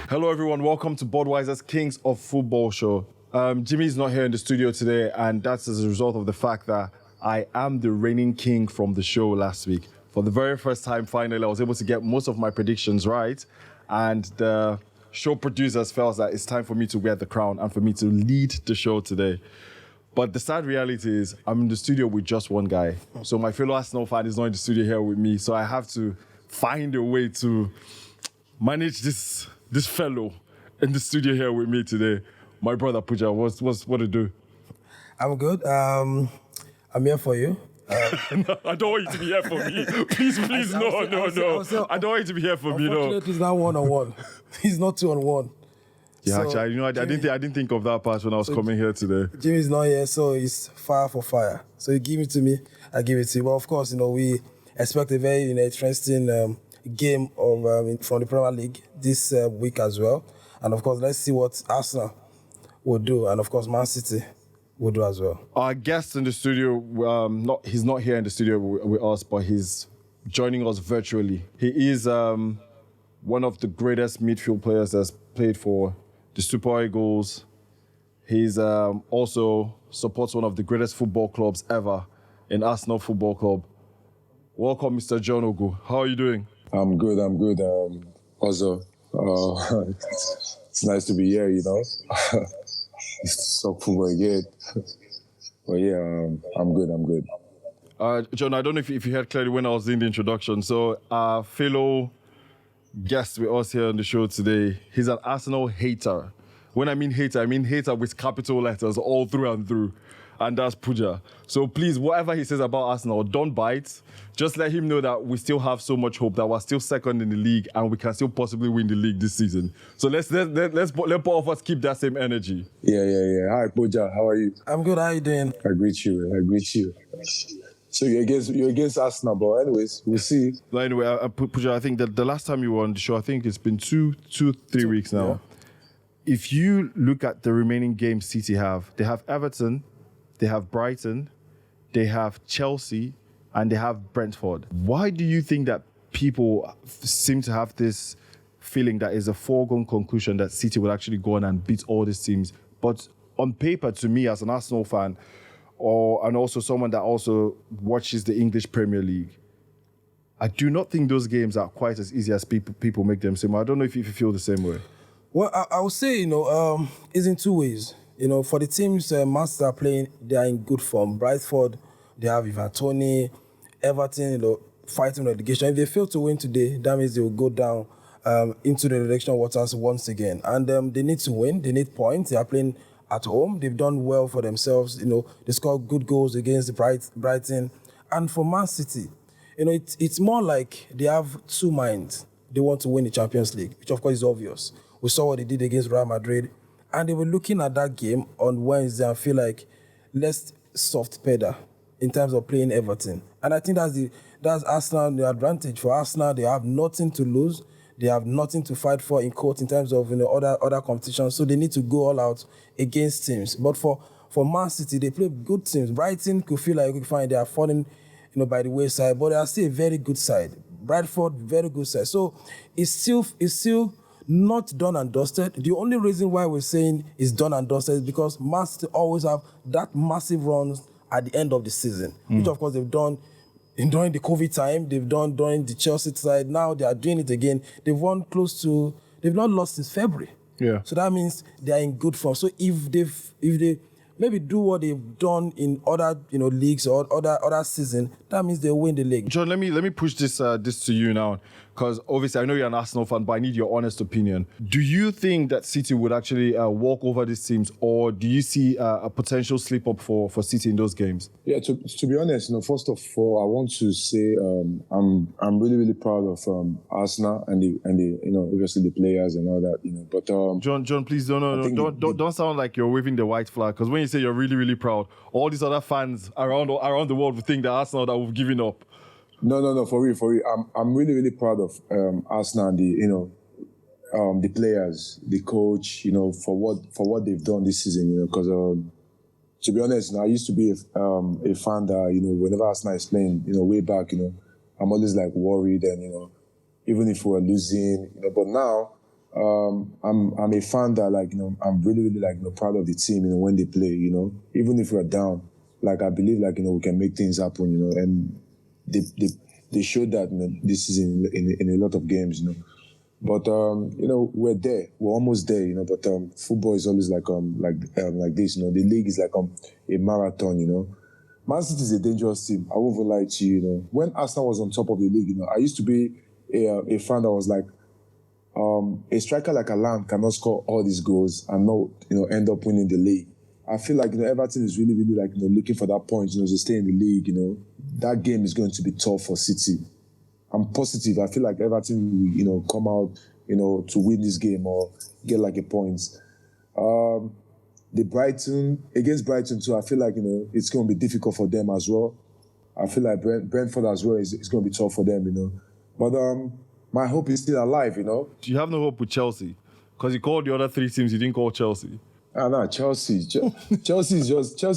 Hello, everyone. Welcome to Budweiser's Kings of Football show. Jimmy's not here in the studio today, and that's as a result of the fact that I am the reigning king from the show last week. For the very first time, finally, I was able to get most of my predictions right, and the show producers felt that it's time for me to wear the crown and for me to lead the show today. But the sad reality is I'm in the studio with just one guy. So my fellow Arsenal fan is not in the studio here with me, so I have to find a way to manage this fellow in the studio here with me today. My brother Puja, what to do? I'm good. I'm here for you. No, I don't want you to be here for me. Please, no. I don't want you to be here for me, no. Unfortunately, it's not 1-on-1. He's not 2-on-1. Yeah, So, actually, I didn't think of that part when I was coming here today. Jimmy's not here, so it's fire for fire. So you give it to me, I give it to you. But of course, we expect a very interesting game of from the Premier League this week as well. And of course, let's see what Arsenal will do, and of course, Man City will do as well. Our guest in the studio, he's not here in the studio with us, but he's joining us virtually. He is one of the greatest midfield players that's played for the Super Eagles. He's also supports one of the greatest football clubs ever in Arsenal Football Club. Welcome, Mr. John Ogu. How are you doing? I'm good. Also, it's nice to be here, It's so football again. But yeah, I'm good. John, I don't know if you heard clearly when I was doing the introduction. So our fellow guest with us here on the show today, he's an Arsenal hater. When I mean hater with capital letters all through and through. And that's Puja. So please, whatever he says about Arsenal, don't bite. Just let him know that we still have so much hope, that we're still second in the league and we can still possibly win the league this season. So let's both of us keep that same energy. Yeah. Hi, Puja. How are you? I'm good. How are you doing? I greet you. So you're against Arsenal, but anyways, we'll see. Well, anyway, Puja, I think that the last time you were on the show, I think it's been 3 weeks now. Yeah. If you look at the remaining games City have, they have Everton, they have Brighton, they have Chelsea, and they have Brentford. Why do you think that people seem to have this feeling that is a foregone conclusion that City will actually go on and beat all these teams? But on paper, to me, as an Arsenal fan, and also someone that also watches the English Premier League, I do not think those games are quite as easy as people make them seem. I don't know if you feel the same way. Well, I would say, it's in two ways. For the teams Manchester are playing, they are in good form. Brentford, they have Ivan Toney, Everton, fighting relegation. If they fail to win today, that means they will go down into the relegation waters once again. And they need to win. They need points. They are playing at home. They've done well for themselves. They scored good goals against the Brighton. And for Man City, it's more like they have two minds. They want to win the Champions League, which of course is obvious. We saw what they did against Real Madrid. And they were looking at that game on Wednesday and feel like, let's soft pedal in terms of playing Everton. And I think that's Arsenal, the advantage. For Arsenal, they have nothing to lose. They have nothing to fight for in court in terms of other competitions. So they need to go all out against teams. But for Man City, they play good teams. Brighton could feel like, fine, they are falling by the wayside, but they are still a very good side. Bradford, very good side. So it's still not done and dusted. The only reason why we're saying it's done and dusted is because Man City always have that massive runs at the end of the season, which of course they've done during the COVID time, they've done during the Chelsea side. Now they are doing it again. They've won they've not lost since February. Yeah. So that means they are in good form. So if they maybe do what they've done in other leagues or other season, that means they win the league. John, let me push this to you now, because obviously I know you're an Arsenal fan, but I need your honest opinion. Do you think that City would actually walk over these teams, or do you see a potential slip up for City in those games? Yeah, to be honest, first of all, I want to say I'm really, really proud of Arsenal and the obviously the players and all that, But John, please don't sound like you're waving the white flag, because when you say you're really, really proud, all these other fans around the world will think that Arsenal that we've given up. No, for real. I'm really, really proud of Arsenal and the players, the coach, for what they've done this season, because to be honest, I used to be a fan that, whenever Arsenal is playing, way back, I'm always like worried and, even if we're losing, but now I'm a fan that like I'm really like proud of the team when they play even if we're down, like I believe like we can make things happen and they showed that this season in a lot of games but we're there, we're almost there but football is always like this the league is like a marathon Man City is a dangerous team. I won't lie to you when Arsenal was on top of the league I used to be a fan that was like a striker like Haaland cannot score all these goals and not, end up winning the league. I feel like, Everton is really, really like, looking for that point, to stay in the league, That game is going to be tough for City. I'm positive. I feel like Everton will, come out, to win this game or get like a point. Against Brighton too, I feel like, it's going to be difficult for them as well. I feel like Brentford as well is going to be tough for them, But, my hope is still alive, Do you have no hope with Chelsea? Because you called the other three teams, you didn't call Chelsea. No, Chelsea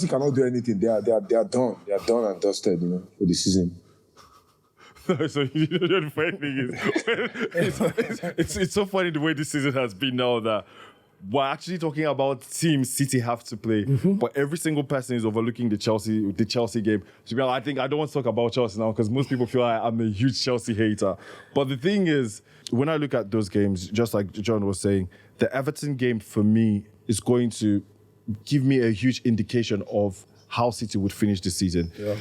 cannot do anything. They are done. They are done and dusted, for the season. So the funny thing is, it's so funny the way this season has been now that we're actually talking about teams City have to play, but every single person is overlooking the Chelsea game. To be honest, I don't want to talk about Chelsea now because most people feel like I'm a huge Chelsea hater. But the thing is, when I look at those games, just like John was saying, the Everton game for me is going to give me a huge indication of how City would finish this season. Yeah.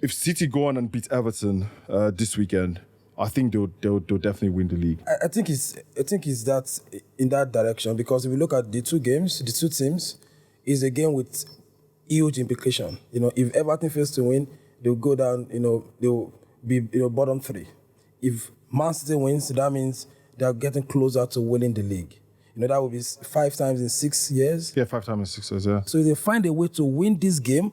If City go on and beat Everton this weekend, I think they'll definitely win the league. I think it's that in that direction because if you look at the two teams, is a game with huge implication. If Everton fails to win, they'll go down. They'll be bottom three. If Man City wins, that means they're getting closer to winning the league. That would be 5 times in 6 years. Yeah, 5 times in 6 years. Yeah. So if they find a way to win this game,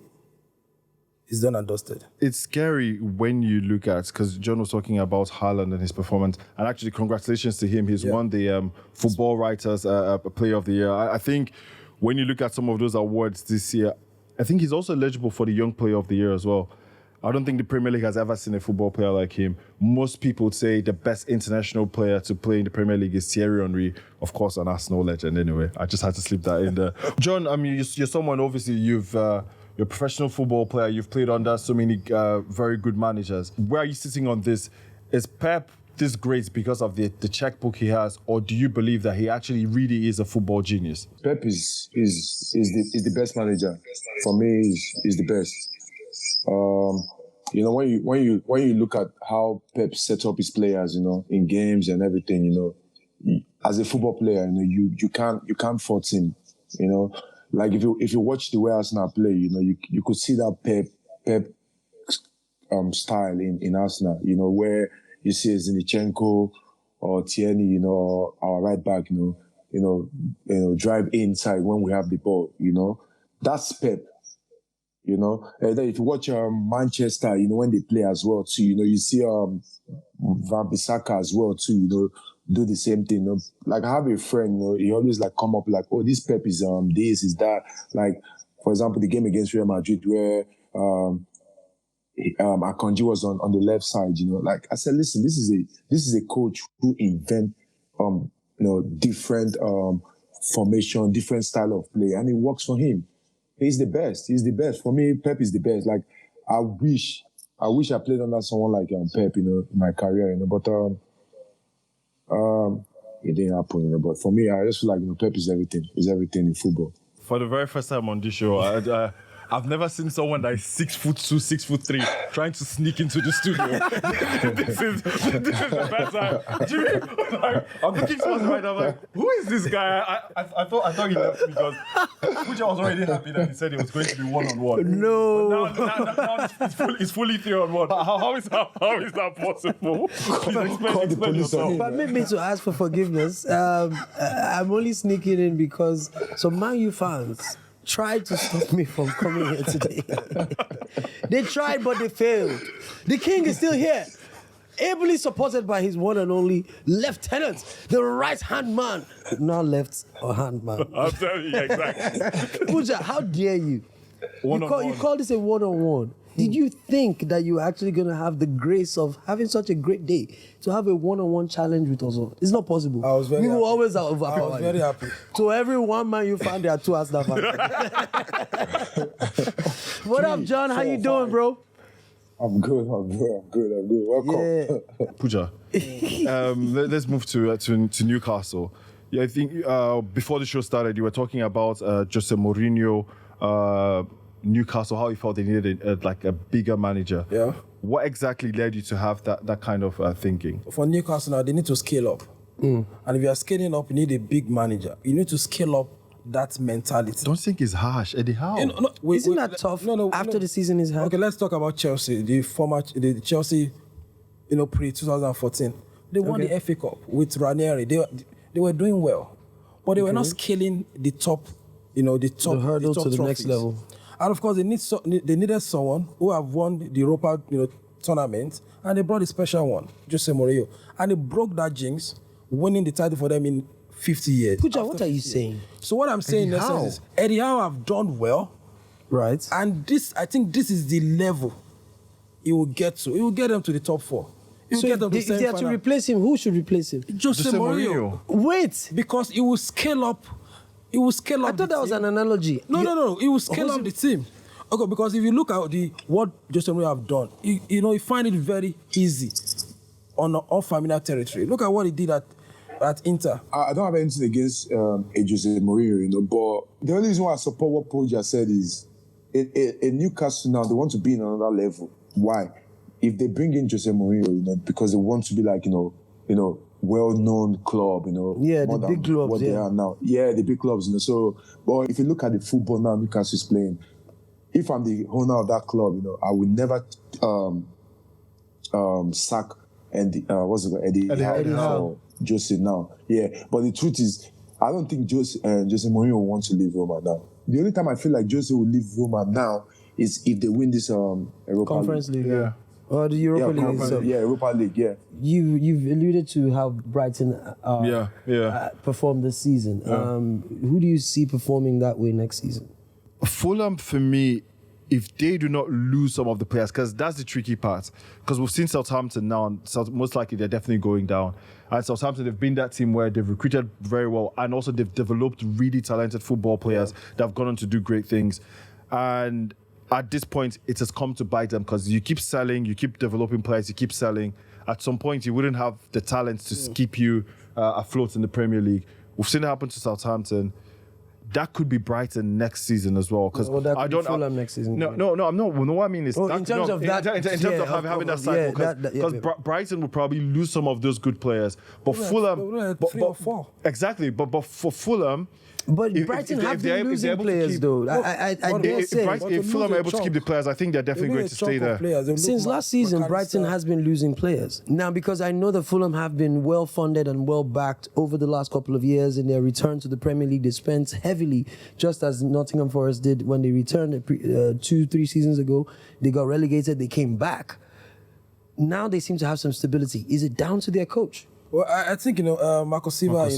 it's done and dusted. It's scary when you look at, because John was talking about Haaland and his performance, and actually congratulations to him. He's won the Football Writers Player of the Year. I think when you look at some of those awards this year, I think he's also eligible for the Young Player of the Year as well. I don't think the Premier League has ever seen a football player like him. Most people would say the best international player to play in the Premier League is Thierry Henry, of course, an Arsenal legend anyway. I just had to slip that in there. John, I mean, you're someone, obviously, you're a professional football player. You've played under so many very good managers. Where are you sitting on this? Is Pep this great because of the checkbook he has, or do you believe that he actually really is a football genius? Pep is the best manager. For me, is the best. When you look at how Pep set up his players, in games and everything, as a football player, you can't fault him, Like if you watch the way Arsenal play, you could see that Pep style in Arsenal, where you see Zinchenko or Tierney, our right back, drive inside when we have the ball, That's Pep. And then if you watch Manchester, when they play as well too, you see Van Bissaka as well too, do the same thing. Like I have a friend, he always like come up like, oh, this Pep is this, is that. Like, for example, the game against Real Madrid where Akanji was on the left side, Like I said, listen, this is a coach who invent different formation, different style of play, and it works for him. He's the best. He's the best. For me, Pep is the best. Like, I wish I played under someone like Pep, in my career, But it didn't happen, But for me, I just feel like Pep is everything. He's everything in football. For the very first time on this show, I've never seen someone that is 6'2", 6'3", trying to sneak into the studio. This is the best time. Jimmy, I'm looking for him right now. I'm like, who is this guy? I thought he left because Puja was already happy that he said it was going to be 1-on-1. No. But now it's fully 3-on-1. How is that possible? Please explain yourself. Permit me to ask for forgiveness. I'm only sneaking in because some Man U fans tried to stop me from coming here today. They tried, but they failed. The king is still here, ably supported by his one and only lieutenant, the right-hand man. Not left or hand man. I'm telling you, exactly. Puja, how dare you? You call this a one-on-one. Did you think that you were actually going to have the grace of having such a great day to have a one-on-one challenge with us? It's not possible. I was very we happy. were always I was very happy. To every one man you found, there are two Arsenal fans. What up, John? How you doing, bro? I'm good. Welcome. Yeah. Pooja, let's move to Newcastle. Yeah, I think before the show started, you were talking about Jose Mourinho, Newcastle, how he felt they needed a bigger manager. Yeah. What exactly led you to have that kind of thinking? For Newcastle now, they need to scale up. And if you are scaling up, you need a big manager. You need to scale up that mentality. Don't think it's harsh, Eddie Howe. Isn't that tough after the season is had? Okay, let's talk about Chelsea. The Chelsea, pre-2014. They won the FA Cup with Ranieri. They were doing well, but they were not scaling the top, the hurdle top to the next trophies. level. And of course, they needed someone who have won the Europa, tournament, and they brought a special one, Jose Mourinho, and they broke that jinx, winning the title for them in 50 years. Pooja, what are you saying? So what I'm saying in essence is Eddie Howe have done well, Right. and I think this is the level he will get to. He will get them to the top 4. He will So get them to if they are to semi-final. replace him, who should replace him? Jose Mourinho. Wait. Because it will scale up. It will scale up. I thought that was an analogy. No. It will scale up the team. Okay, because if you look at what Jose Mourinho have done, you find it very easy on unfamiliar territory. Look at what he did at Inter. I don't have anything against Jose Mourinho, but the only reason why I support what Paul just said is in Newcastle now, they want to be in another level. Why? If they bring in Jose Mourinho, because they want to be like, well-known club, Yeah, more the than big clubs, what they are now. Yeah, the big clubs, So, but if you look at the football now Newcastle is playing, if I'm the owner of that club, I will never sack Eddie Howe or Jose now. Yeah, but the truth is, I don't think Jose Mourinho will want to leave Roma now. The only time I feel like Jose will leave Roma now is if they win this Europa Conference League. Yeah. Or the Europa League itself. Yeah, Europa League, yeah. You've alluded to how Brighton performed this season. Who do you see performing that way next season? Fulham, for me, if they do not lose some of the players, because that's the tricky part. Because we've seen Southampton now, and most likely they're definitely going down. And Southampton, they've been that team where they've recruited very well, and also they've developed really talented football players that have gone on to do great things. And at this point, it has come to bite them because you keep selling, you keep developing players, you keep selling. At some point, you wouldn't have the talent to keep you afloat in the Premier League. We've seen it happen to Southampton. That could be Brighton next season as well. Because I don't. Fulham next season. No, I'm not. Well, no, what I mean is in terms of that, in terms of having that cycle. Because Brighton will probably lose some of those good players, but Fulham, 3 or 4. Exactly. But for Fulham. But Brighton have been losing players, though. I dare say. If Fulham are able to keep the players, I think they're definitely going to stay there. Since last season, Brighton has been losing players. Now, because I know that Fulham have been well-funded and well-backed over the last couple of years in their return to the Premier League, they spent heavily, just as Nottingham Forest did when they returned 2-3 seasons ago. They got relegated, they came back. Now they seem to have some stability. Is it down to their coach? Well, I think, Marco Silva,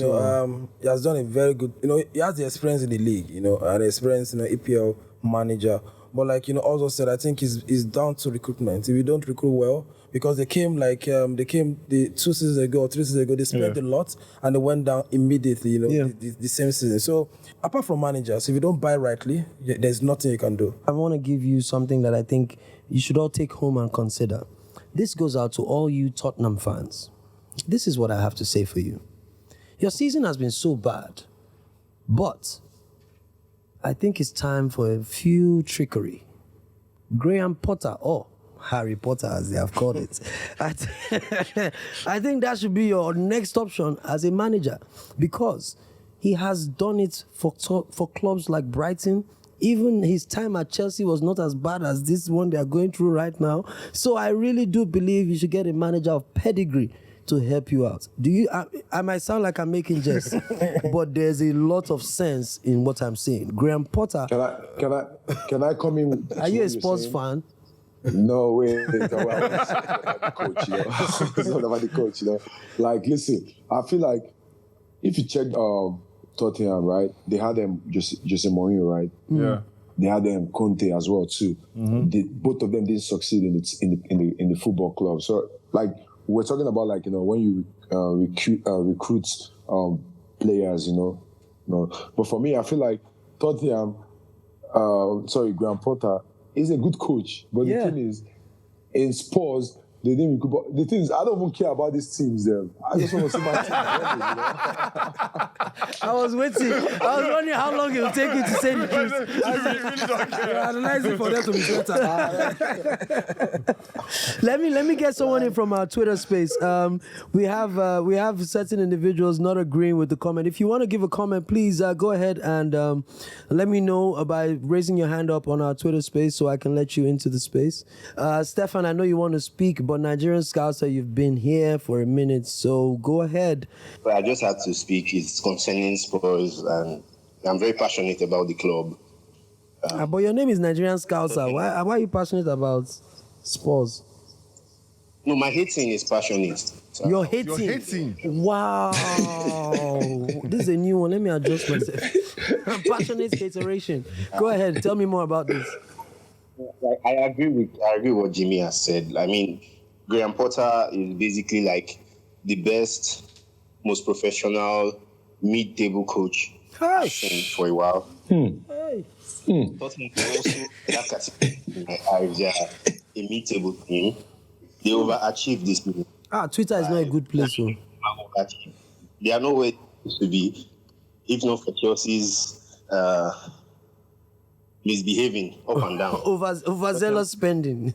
he has done a very good, he has the experience in the league, and experience, EPL manager. But also said, I think it's down to recruitment. If you don't recruit well, because they came the 2 seasons ago or 3 seasons ago, they spent a lot and they went down immediately, the same season. So apart from managers, if you don't buy rightly, there's nothing you can do. I want to give you something that I think you should all take home and consider. This goes out to all you Tottenham fans. This is what I have to say for you. Your season has been so bad, but I think it's time for a few trickery. Graham Potter, or Harry Potter as they have called it. I think that should be your next option as a manager, because he has done it for clubs like Brighton. Even his time at Chelsea was not as bad as this one they are going through right now. So I really do believe you should get a manager of pedigree to help you out. I might sound like I'm making jest, but there's a lot of sense in what I'm saying. Graham Potter. Can I come in? Are you a sports fan? No way. It's not about the coach, It's not about the coach, Like, listen, I feel like if you check Tottenham, right? They had them Jose Mourinho, right? Yeah. they had Conte as well too. Both of them didn't succeed in the football club. So like we're talking about like when you recruit players, But for me, I feel like Tottenham, Graham Potter is a good coach. But the thing is, in Spurs, they didn't. But the thing is, I don't even care about these teams. I just want to see my team. I was waiting. I was wondering how long it would take you to say the truth. really don't care. You're analyzing for them to be better. Let me get someone in from our Twitter space. We have certain individuals not agreeing with the comment. If you want to give a comment, please go ahead and let me know by raising your hand up on our Twitter space so I can let you into the space. Stefan, I know you want to speak, but Nigerian Scouser, you've been here for a minute, so go ahead. Well, I just had to speak. It's concerning Spurs, and I'm very passionate about the club. But your name is Nigerian Scouser. Why are you passionate about Spurs? No, my hating is passionate. So You're hating. You're hating. Wow. This is a new one. Let me adjust myself. Passionate hateration. Go ahead. Tell me more about this. I agree with what Jimmy has said. I mean, Graham Potter is basically like the best, most professional mid-table coach I've seen for a while. Tottenham also that category in my eyes, they are a mid-table team. They overachieved this season. Twitter is not a good place. So. They are nowhere to be, if not for Chelsea's misbehaving up and down. Overzealous spending.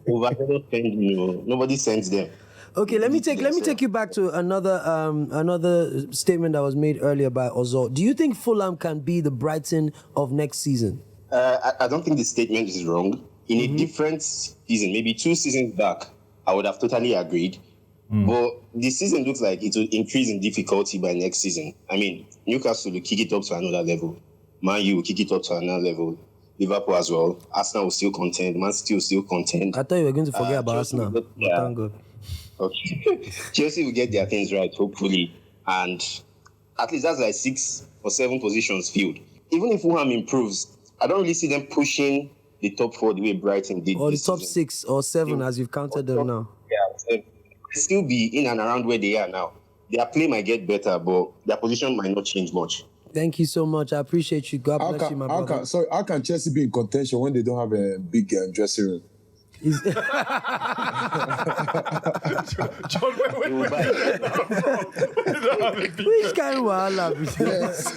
Overzealous spending, nobody sends them. Okay, let me take you back to another statement that was made earlier by Ozo. Do you think Fulham can be the Brighton of next season? I don't think the statement is wrong. In a different season, maybe 2 seasons back, I would have totally agreed. But the season looks like it will increase in difficulty by next season. I mean, Newcastle will kick it up to another level. Man U will kick it up to another level. Liverpool as well. Arsenal will still contend. Man City will still contend. I thought you were going to forget about Arsenal. Yeah. Thank God. Okay. Chelsea will get their things right, hopefully. And at least that's like 6 or 7 positions filled. Even if Fulham improves, I don't really see them pushing the top 4 the way Brighton did. Or the this top season. 6 or 7 as you've counted them now. Yeah, they'll still be in and around where they are now. Their play might get better, but their position might not change much. Thank you so much. I appreciate you. God bless you, my brother. How can Chelsea be in contention when they don't have a big dressing room? John, wait. Which kind of wahala be this?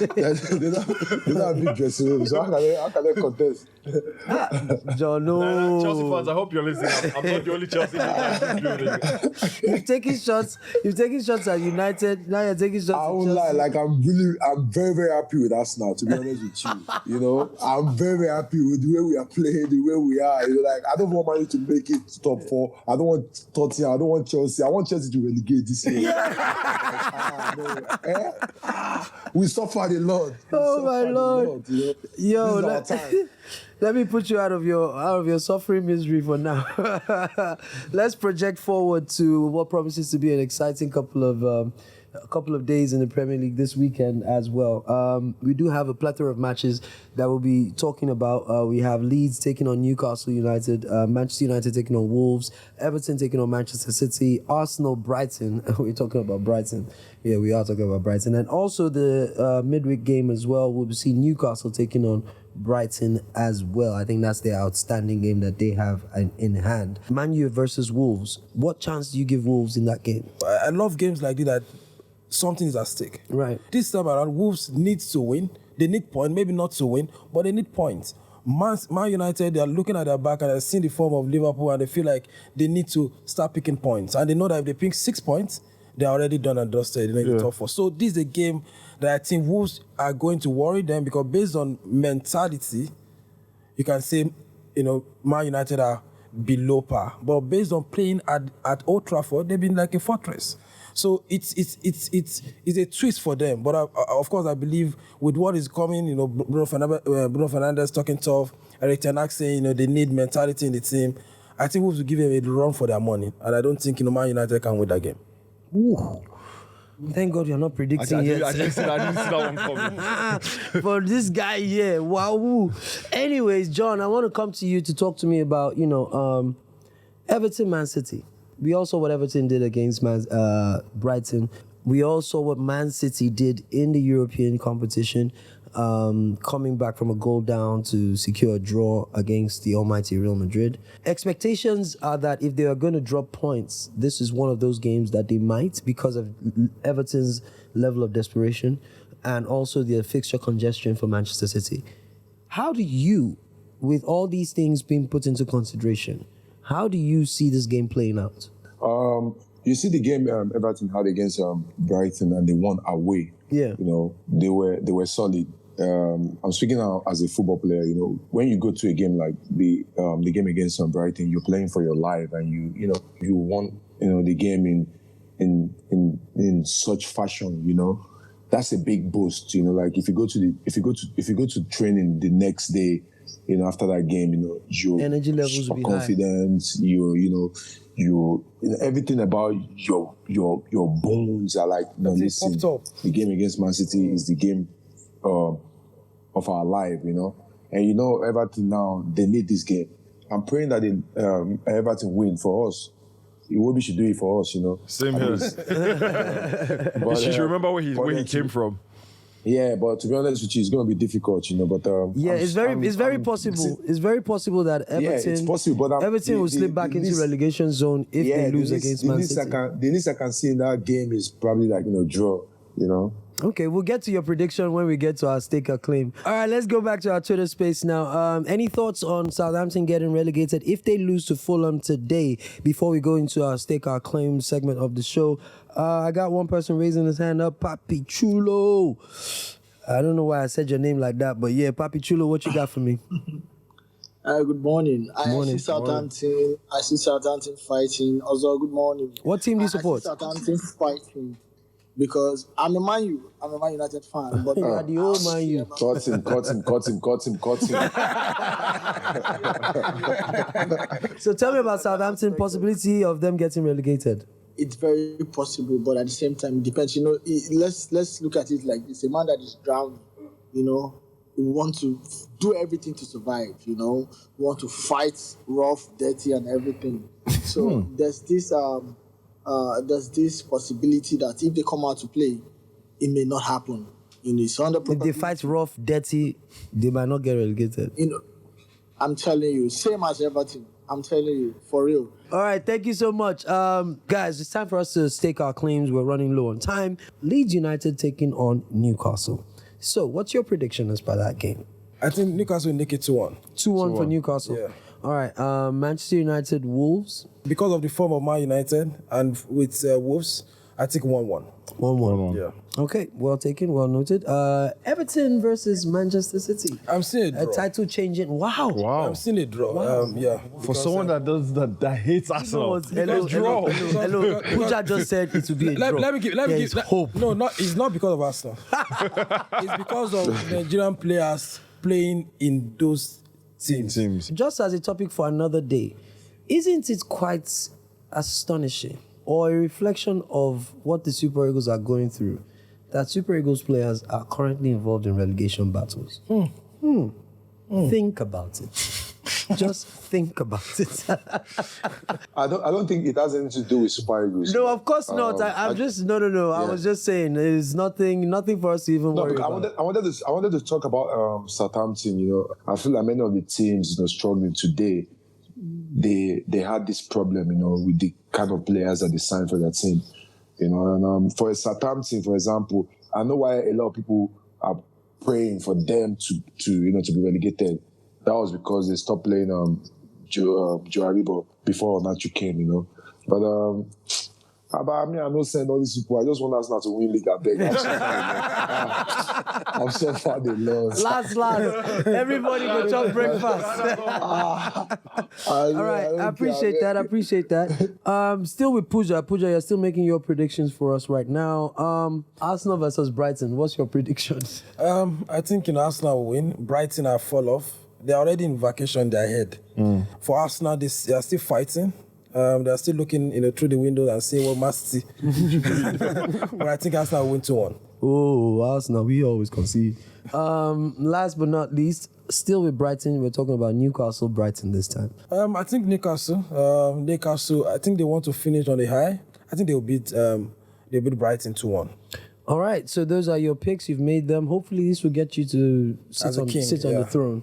They don't have big dressing room, so how can they contest? John, no. Chelsea fans, I hope you're listening. I'm not the only Chelsea fan. You've taken shots at United. Now you're taking shots I at won't Chelsea. lie, like I'm very, very happy with Arsenal, to be honest with you. I'm very, very happy with the way we are playing, the way we are. Like I don't want Man U to make it top 4. I don't want Tottenham. I don't want Chelsea. I want Chelsea to relegate this year. We suffered a lot. Oh my Lord! Yo, This is our time. let me put you out of your suffering misery for now. Let's project forward to what promises to be an exciting couple of days in the Premier League this weekend as well. We do have a plethora of matches that we'll be talking about. We have Leeds taking on Newcastle United, Manchester United taking on Wolves, Everton taking on Manchester City, Arsenal, Brighton. We're talking about Brighton. Yeah, we are talking about Brighton. And also the midweek game as well. We'll see Newcastle taking on Brighton as well. I think that's their outstanding game that they have in hand. Man U versus Wolves. What chance do you give Wolves in that game? I love games like this that something is at stake. Right. This time around, Wolves needs to win. They need points, maybe not to win, but they need points. Man United, they are looking at their back and they're seeing the form of Liverpool and they feel like they need to start picking points. And they know that if they pick 6 points, they're already done and dusted in the top 4. So this is a game that I think Wolves are going to worry them because based on mentality, you can say, Man United are below par. But based on playing at Old Trafford, they've been like a fortress. So it's a twist for them. But of course, I believe with what is coming, Bruno Fernandes talking tough, Erik ten Hag saying, they need mentality in the team. I think Wolves will give them a run for their money. And I don't think, Man United can win that game. Ooh. Thank God you're not predicting yet. I didn't see that one coming. For this guy here, wow. Anyways, John, I want to come to you to talk to me about, Everton, Man City. We all saw what Everton did against Brighton. We all saw what Man City did in the European competition, coming back from a goal down to secure a draw against the almighty Real Madrid. Expectations are that if they are going to drop points, this is one of those games that they might, because of Everton's level of desperation and also the fixture congestion for Manchester City. How do you, with all these things being put into consideration, how do you see this game playing out? You see the game Everton had against Brighton, and they won away. Yeah. They were solid. I'm speaking now as a football player. When you go to a game like the game against Brighton, you're playing for your life, and you want the game in such fashion. That's a big boost. Like if you go to training the next day, after that game, your energy levels will be confident. You everything about your bones are like, listen, the game against Man City is the game of our life, And Everton now, they need this game. I'm praying that Everton win for us. Iwobi should do it for us, Same here. But, you should remember where he came from. Yeah, but to be honest with you, it's going to be difficult, But it's very possible. It's very possible that Everton, it's possible, but Everton will slip back into relegation zone if they lose against Man City. The least I can see in that game is probably draw. Okay, we'll get to your prediction when we get to our stake or claim. All right, let's go back to our Twitter space now. Any thoughts on Southampton getting relegated if they lose to Fulham today? Before we go into our stake or claim segment of the show, I got one person raising his hand up, Papi Chulo. I don't know why I said your name like that, but yeah, Papi Chulo, what you got for me? Good morning. I see Southampton fighting. Also, good morning. What team do you support? I see Southampton fighting. Because I'm a Man United fan. But you are the old Man U. Cut him. So tell me about Southampton, possibility of them getting relegated. It's very possible, but at the same time, it depends. Let's look at it like this. A man that is drowning, we want to do everything to survive, we want to fight rough, dirty, and everything. So there's this possibility that if they come out to play, it may not happen. It's under if they fight rough, dirty, they might not get relegated. I'm telling you, same as Everton. I'm telling you, for real. All right, thank you so much. Guys, it's time for us to stake our claims. We're running low on time. Leeds United taking on Newcastle. So, what's your prediction as per that game? I think Newcastle will nick it 2-1. 2-1 for Newcastle. Yeah. All right, Manchester United, Wolves. Because of the form of Man United and with Wolves, I think 1-1. 1-1. Yeah. Okay, well taken, well noted. Everton versus Manchester City. I'm seeing a draw. A title changing. Wow. I'm seeing a draw. Yeah. For someone that does that hates Arsenal. Hello. Puja just said it will be a draw. Let me give hope. No, it's not because of Arsenal. It's because of Nigerian players playing in those teams. Just as a topic for another day, isn't it quite astonishing or a reflection of what the Super Eagles are going through that Super Eagles players are currently involved in relegation battles? Think about it. Just think about it. I don't think it has anything to do with Super Eagles. No, of course not. I was just saying there's nothing for us to even worry about. I wanted to talk about Southampton. I feel like many of the teams struggling today, they had this problem, with the kind of players that they signed for their team. And for Southampton, for example, I know why a lot of people are praying for them to be relegated. That was because they stopped playing Joe Aribo before Nacho came, But I'm not saying all these people. I just want us not to win league. I beg. I'm so far they lost. Last. Everybody go chop breakfast. All right, I appreciate that. Still with Puja. Puja, you're still making your predictions for us right now. Arsenal versus Brighton. What's your predictions? I think Arsenal will win. Brighton are fall off. They're already in vacation. They're ahead. For Arsenal, they are still fighting. They're still looking, through the window and seeing what Man City. But I think Arsenal will win 2-1. Oh, Arsenal, we always concede. Last but not least, still with Brighton, we're talking about Newcastle, Brighton this time. I think Newcastle, I think they want to finish on a high. I think they'll beat Brighton 2-1. All right, so those are your picks. You've made them. Hopefully, this will get you to sit on the throne.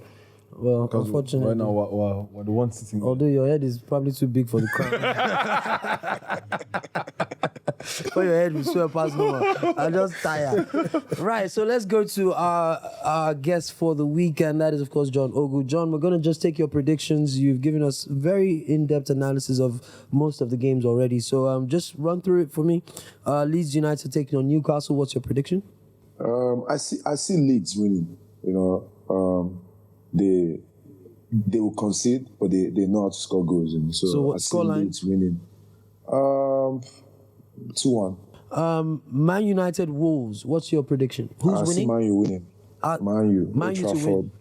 Well, unfortunately, right now we're the one sitting. Although your head is probably too big for the crown. But your head will swear past no one. I'm just tired. Right, so let's go to our guest for the week, and that is, of course, John Ogu. John, we're going to just take your predictions. You've given us very in-depth analysis of most of the games already. So just run through it for me. Leeds United taking on Newcastle. What's your prediction? I see Leeds winning. They will concede, but they know how to score goals. And so what I see scoreline? Leeds winning. 2-1. Man United Wolves. What's your prediction? Who's I see winning? Man U winning. Man U. Man U to win.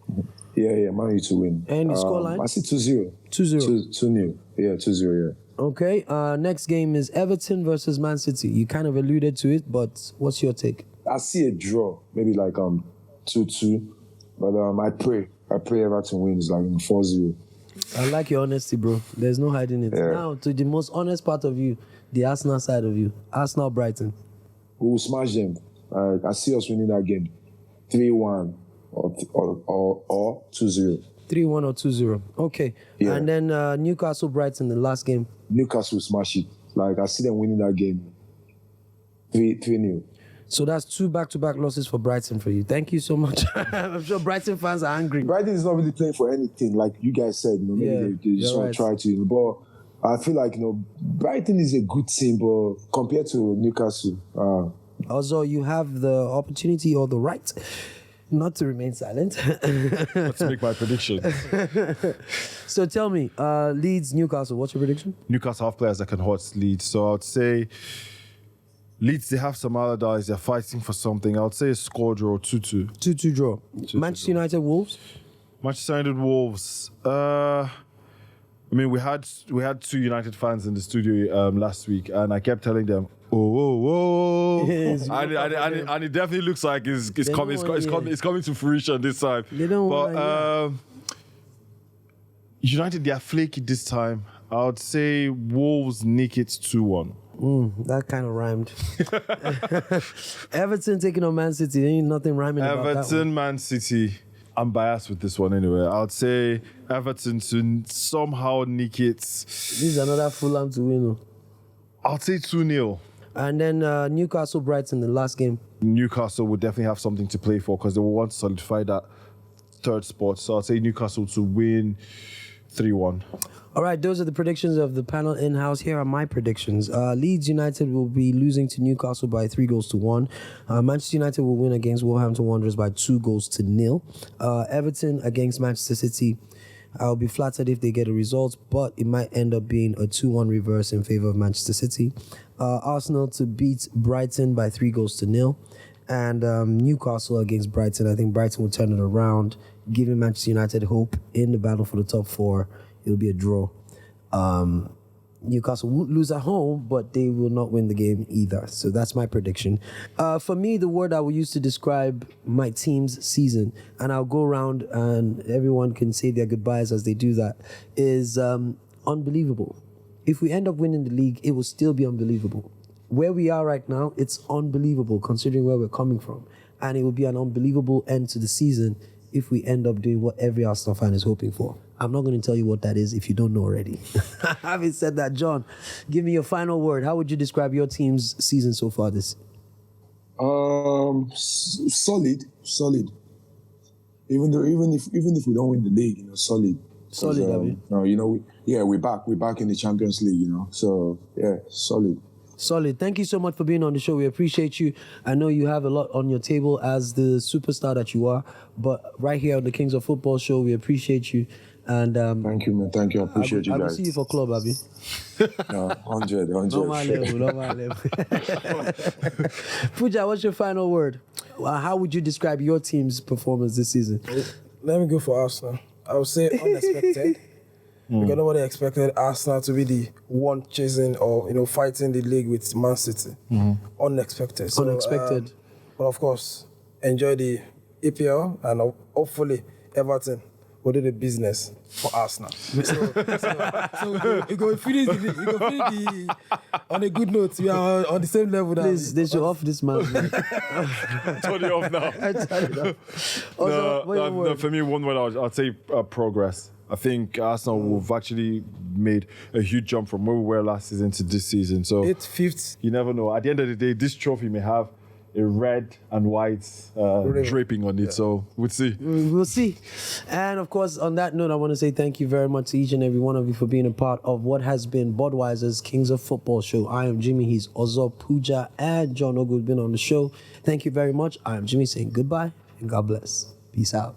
Yeah, Man U to win. And the scoreline? I see 2-0. 2-0. 2-0. Yeah, 2-0, yeah. Okay. Next game is Everton versus Man City. You kind of alluded to it, but what's your take? I see a draw, maybe like 2-2. But I pray Everton wins like 4-0. I like your honesty, bro. There's no hiding it. Yeah. Now, to the most honest part of you, the Arsenal side of you. Arsenal Brighton. We will smash them. I see us winning that game 3-1 or 2-0. 3-1 or 2-0. Okay. Yeah. And then Newcastle Brighton, the last game. Newcastle will smash it. Like, I see them winning that game 3-0. So that's 2 back-to-back losses for Brighton for you. Thank you so much. I'm sure Brighton fans are angry. Brighton is not really playing for anything, like you guys said. Maybe Yeah, they just want to try to. But I feel like Brighton is a good team, but compared to Newcastle, Also, you have the opportunity or the right not to remain silent. Let's make my prediction. So tell me, Leeds, Newcastle, what's your prediction? Newcastle have players that can hurt Leeds, so I'd say Leeds, they have some Allardyce, they're fighting for something. I would say a score draw 2-2. 2-2 draw. Manchester United, Wolves? Manchester United Wolves. We had 2 United fans in the studio last week, and I kept telling them, oh. Yes, and it definitely looks like it's coming to fruition this time. They don't want United, they are flaky this time. I would say Wolves nick it 2-1. That kind of rhymed. Everton taking on Man City. There ain't nothing rhyming about that one. Everton, Man City. I'm biased with this one anyway. I'd say Everton to somehow nick it. This is another Fulham to win. I'll say 2-0. And then Newcastle, Brighton, the last game. Newcastle would definitely have something to play for because they will want to solidify that third spot. So I'll say Newcastle to win 3-1. All right, those are the predictions of the panel in-house. Here are my predictions. Leeds United will be losing to Newcastle by 3-1. Manchester United will win against Wolverhampton Wanderers by 2-0. Everton against Manchester City. I'll be flattered if they get a result, but it might end up being a 2-1 reverse in favor of Manchester City. Arsenal to beat Brighton by 3-0. And Newcastle against Brighton. I think Brighton will turn it around, giving Manchester United hope in the battle for the top 4. It'll be a draw. Newcastle won't lose at home, but they will not win the game either. So that's my prediction. For me, the word I will use to describe my team's season, and I'll go around and everyone can say their goodbyes as they do that, is unbelievable. If we end up winning the league, it will still be unbelievable. Where we are right now, it's unbelievable considering where we're coming from. And it will be an unbelievable end to the season if we end up doing what every Arsenal fan is hoping for. I'm not going to tell you what that is if you don't know already. Having said that, John, give me your final word. How would you describe your team's season so far this? Solid. Even if we don't win the league, solid. Solid, Abby. We're back in the Champions League, So yeah, solid. Solid. Thank you so much for being on the show. We appreciate you. I know you have a lot on your table as the superstar that you are, but right here on the Kings of Football show, we appreciate you. And thank you, man. Thank you. I appreciate you guys. I will see you for club, Abby. 100. Normal level. Pooja, what's your final word? How would you describe your team's performance this season? Let me go for Arsenal. I would say unexpected. Because nobody expected Arsenal to be the one chasing or fighting the league with Man City. Unexpected. So, Unexpected. but of course, enjoy the EPL and hopefully Everton will do the business for Arsenal. So we go finish on a good note. We are on the same level now. Please, they should off this man. Turn it off now. Also, No, for me, one word I'd say progress. I think Arsenal have actually made a huge jump from where we were last season to this season. So 8th. you never know. At the end of the day, this trophy may have a red and white draping on it. So we'll see. We'll see. And of course, on that note, I want to say thank you very much to each and every one of you for being a part of what has been Budweiser's Kings of Football show. I am Jimmy. He's Ozo, Pooja, and John Ogu have been on the show. Thank you very much. I am Jimmy saying goodbye and God bless. Peace out.